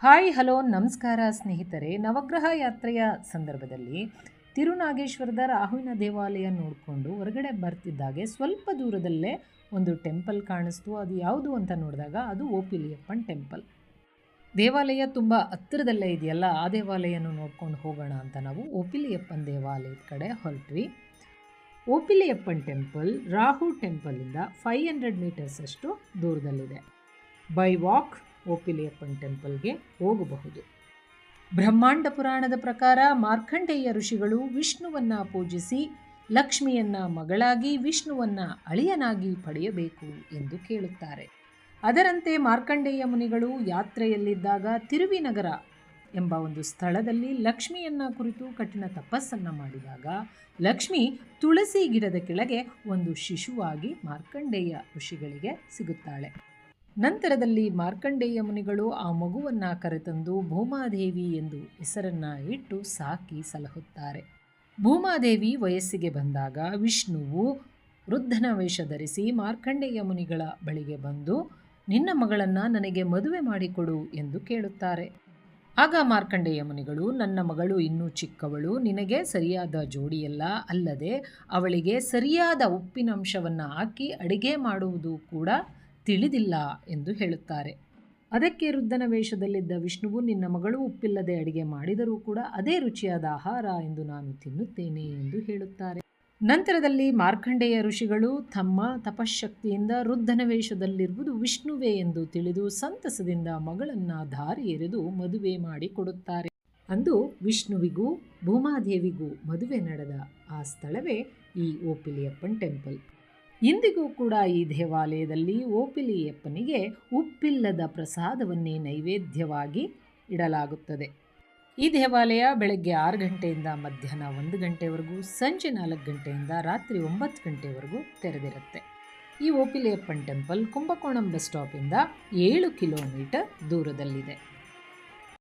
Hi hello ನಮಸ್ಕಾರ ಸ್ನೇಹಿತರೆ. ನವಗ್ರಹ ಯಾತ್ರೆಯ ಸಂದರ್ಭದಲ್ಲಿ ತಿರುನಾಗೇಶ್ವರದ ರಾಹುವಿನ ದೇವಾಲಯ ನೋಡಿಕೊಂಡು ಹೊರಗಡೆ ಬರ್ತಿದ್ದಾಗೆ ಸ್ವಲ್ಪ ದೂರದಲ್ಲೇ ಒಂದು ಟೆಂಪಲ್ ಕಾಣಿಸ್ತು. ಅದು ಯಾವುದು ಅಂತ ನೋಡಿದಾಗ ಅದು ಓಪಿಲಿಯಪ್ಪನ್ ಟೆಂಪಲ್. ದೇವಾಲಯ ತುಂಬ ಹತ್ತಿರದಲ್ಲೇ ಇದೆಯಲ್ಲ, ಆ ದೇವಾಲಯನ ನೋಡ್ಕೊಂಡು ಹೋಗೋಣ ಅಂತ ನಾವು ಓಪಿಲಿಯಪ್ಪನ್ ದೇವಾಲಯದ ಕಡೆ ಹೊರಟ್ವಿ. ಓಪಿಲಿಯಪ್ಪನ್ ಟೆಂಪಲ್ ರಾಹು ಟೆಂಪಲಿಂದ 500 ಮೀಟರ್ಸ್ ಅಷ್ಟು ದೂರದಲ್ಲಿದೆ. ಬೈ ವಾಕ್ ಓಪಿಲಿಯಪ್ಪನ್ ಟೆಂಪಲ್ಗೆ ಹೋಗಬಹುದು. ಬ್ರಹ್ಮಾಂಡ ಪುರಾಣದ ಪ್ರಕಾರ ಮಾರ್ಕಂಡೇಯ ಋಷಿಗಳು ವಿಷ್ಣುವನ್ನು ಪೂಜಿಸಿ ಲಕ್ಷ್ಮಿಯನ್ನ ಮಗಳಾಗಿ ವಿಷ್ಣುವನ್ನ ಅಳಿಯನಾಗಿ ಪಡೆಯಬೇಕು ಎಂದು ಕೇಳುತ್ತಾರೆ. ಅದರಂತೆ ಮಾರ್ಕಂಡೇಯ ಮುನಿಗಳು ಯಾತ್ರೆಯಲ್ಲಿದ್ದಾಗ ತಿರುವಿನಗರ ಎಂಬ ಒಂದು ಸ್ಥಳದಲ್ಲಿ ಲಕ್ಷ್ಮಿಯನ್ನ ಕುರಿತು ಕಠಿಣ ತಪಸ್ಸನ್ನು ಮಾಡಿದಾಗ ಲಕ್ಷ್ಮಿ ತುಳಸಿ ಗಿಡದ ಕೆಳಗೆ ಒಂದು ಶಿಶುವಾಗಿ ಮಾರ್ಕಂಡೇಯ ಋಷಿಗಳಿಗೆ ಸಿಗುತ್ತಾಳೆ. ನಂತರದಲ್ಲಿ ಮಾರ್ಕಂಡೇಯ ಮುನಿಗಳು ಆ ಮಗುವನ್ನು ಕರೆತಂದು ಭೂಮಾದೇವಿ ಎಂದು ಹೆಸರನ್ನು ಇಟ್ಟು ಸಾಕಿ ಸಲಹುತ್ತಾರೆ. ಭೂಮಾದೇವಿ ವಯಸ್ಸಿಗೆ ಬಂದಾಗ ವಿಷ್ಣುವು ವೃದ್ಧನ ವೇಷ ಧರಿಸಿ ಮಾರ್ಕಂಡೇಯ ಮುನಿಗಳ ಬಳಿಗೆ ಬಂದು ನಿನ್ನ ಮಗಳನ್ನು ನನಗೆ ಮದುವೆ ಮಾಡಿಕೊಡು ಎಂದು ಕೇಳುತ್ತಾರೆ. ಆಗ ಮಾರ್ಕಂಡೇಯ ಮುನಿಗಳು, ನನ್ನ ಮಗಳು ಇನ್ನೂ ಚಿಕ್ಕವಳು, ನಿನಗೆ ಸರಿಯಾದ ಜೋಡಿಯಲ್ಲ, ಅಲ್ಲದೆ ಅವಳಿಗೆ ಸರಿಯಾದ ಉಪ್ಪಿನಂಶವನ್ನು ಹಾಕಿ ಅಡಿಗೆ ಮಾಡುವುದು ಕೂಡ ತಿಳಿದಿಲ್ಲ ಎಂದು ಹೇಳುತ್ತಾರೆ. ಅದಕ್ಕೆ ವೃದ್ಧನ ವೇಷದಲ್ಲಿದ್ದ ವಿಷ್ಣುವು, ನಿನ್ನ ಮಗಳು ಉಪ್ಪಿಲ್ಲದೆ ಅಡಿಗೆ ಮಾಡಿದರೂ ಕೂಡ ಅದೇ ರುಚಿಯಾದ ಆಹಾರ ಎಂದು ನಾನು ತಿನ್ನುತ್ತೇನೆ ಎಂದು ಹೇಳುತ್ತಾರೆ. ನಂತರದಲ್ಲಿ ಮಾರ್ಕಂಡೇಯ ಋಷಿಗಳು ತಮ್ಮ ತಪಶಕ್ತಿಯಿಂದ ವೃದ್ಧನ ವೇಷದಲ್ಲಿರುವುದು ವಿಷ್ಣುವೇ ಎಂದು ತಿಳಿದು ಸಂತಸದಿಂದ ಮಗಳನ್ನು ದಾರಿ ಎರೆದು ಮದುವೆ ಮಾಡಿಕೊಡುತ್ತಾರೆ. ಅಂದು ವಿಷ್ಣುವಿಗೂ ಭೂಮಾದೇವಿಗೂ ಮದುವೆ ನಡೆದ ಆ ಸ್ಥಳವೇ ಈ ಓಪಿಲಿಯಪ್ಪನ್ ಟೆಂಪಲ್. ಇಂದಿಗೂ ಕೂಡ ಈ ದೇವಾಲಯದಲ್ಲಿ ಓಪಿಲಿಯಪ್ಪನಿಗೆ ಉಪ್ಪಿಲ್ಲದ ಪ್ರಸಾದವನ್ನೇ ನೈವೇದ್ಯವಾಗಿ ಇಡಲಾಗುತ್ತದೆ. ಈ ದೇವಾಲಯ ಬೆಳಗ್ಗೆ 6 ಗಂಟೆಯಿಂದ ಮಧ್ಯಾಹ್ನ 1 ಗಂಟೆವರೆಗೂ, ಸಂಜೆ 4 ಗಂಟೆಯಿಂದ ರಾತ್ರಿ 9 ಗಂಟೆವರೆಗೂ ತೆರೆದಿರುತ್ತೆ. ಈ ಓಪಿಲಿಯಪ್ಪನ್ ಟೆಂಪಲ್ ಕುಂಭಕೋಣಂ ಬಸ್ ಸ್ಟಾಪಿಂದ 7 ಕಿಲೋಮೀಟರ್ ದೂರದಲ್ಲಿದೆ.